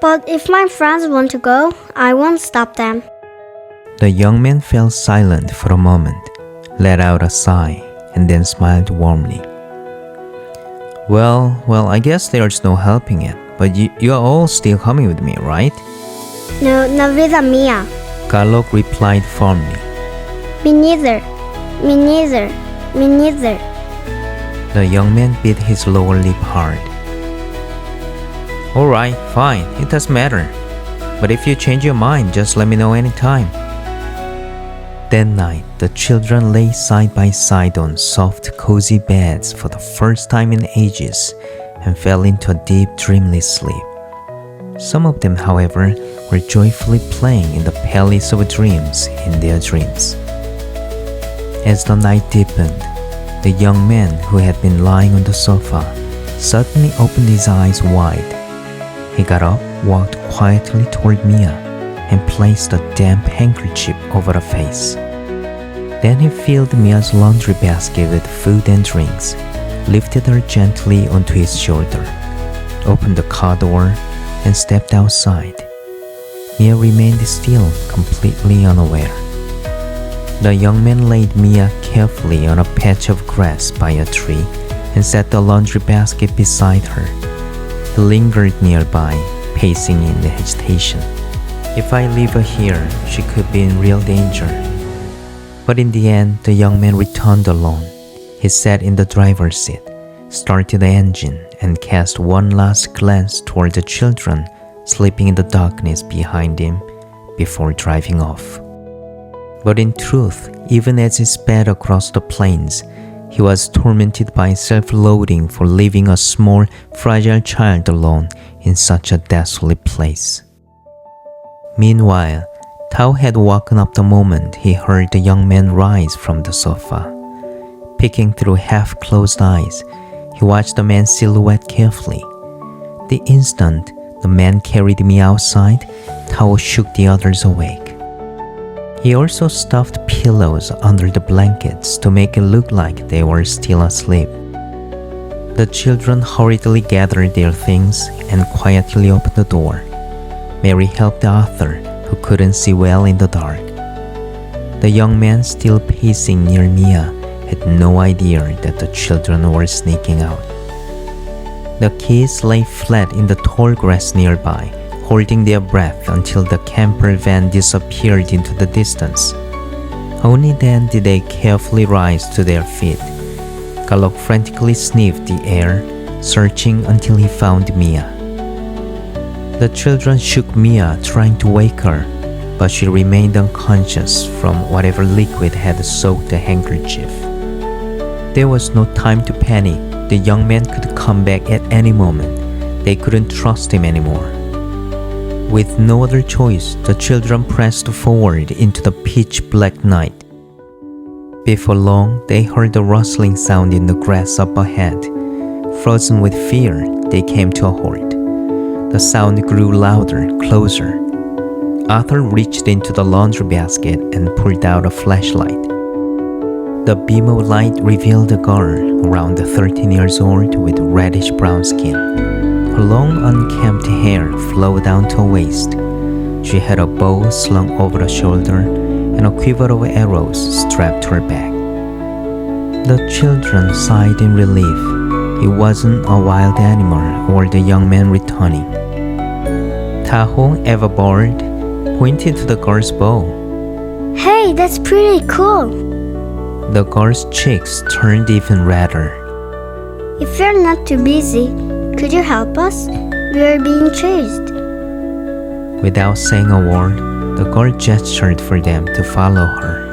But if my friends want to go, I won't stop them. The young man fell silent for a moment, let out a sigh, and then smiled warmly. Well, I guess there's no helping it, but you are all still coming with me, right? No, not with Mia. Galop replied firmly. Me neither. Me neither. Me neither. The young man bit his lower lip hard. Alright, fine, it doesn't matter. But if you change your mind, just let me know anytime. That night, the children lay side by side on soft, cozy beds for the first time in ages and fell into a deep, dreamless sleep. Some of them, however, were joyfully playing in the palace of dreams in their dreams. As the night deepened, the young man who had been lying on the sofa suddenly opened his eyes wide. He got up, walked quietly toward Mia, and placed a damp handkerchief over her face. Then he filled Mia's laundry basket with food and drinks, lifted her gently onto his shoulder, opened the car door, and stepped outside. Mia remained still, completely unaware. The young man laid Mia carefully on a patch of grass by a tree and set the laundry basket beside her. He lingered nearby, pacing in hesitation. If I leave her here, she could be in real danger. But in the end, the young man returned alone. He sat in the driver's seat, started the engine, and cast one last glance toward the children sleeping in the darkness behind him before driving off. But in truth, even as he sped across the plains, he was tormented by self-loathing for leaving a small, fragile child alone in such a desolate place. Meanwhile, Tao had woken up the moment he heard the young man rise from the sofa. Peeking through half-closed eyes, he watched the man's silhouette carefully. The instant the man carried me outside, Tao shook the others awake. He also stuffed pillows under the blankets to make it look like they were still asleep. The children hurriedly gathered their things and quietly opened the door. Mary helped Arthur, who couldn't see well in the dark. The young man, still pacing near Mia, had no idea that the children were sneaking out. The kids lay flat in the tall grass nearby, holding their breath until the camper van disappeared into the distance. Only then did they carefully rise to their feet. Galop frantically sniffed the air, searching until he found Mia. The children shook Mia, trying to wake her, but she remained unconscious from whatever liquid had soaked the handkerchief. There was no time to panic. The young man could come back at any moment. They couldn't trust him anymore. With no other choice, the children pressed forward into the pitch-black night. Before long, they heard a rustling sound in the grass up ahead. Frozen with fear, they came to a halt. The sound grew louder, closer. Arthur reached into the laundry basket and pulled out a flashlight. The beam of light revealed a girl around 13 years old with reddish-brown skin. Her long, unkempt hair flowed down to her waist. She had a bow slung over her shoulder and a quiver of arrows strapped to her back. The children sighed in relief. It wasn't a wild animal or the young man returning. Taho, ever bored, pointed to the girl's bow. Hey, that's pretty cool. The girl's cheeks turned even redder. If you're not too busy, could you help us? We are being chased. Without saying a word, the girl gestured for them to follow her.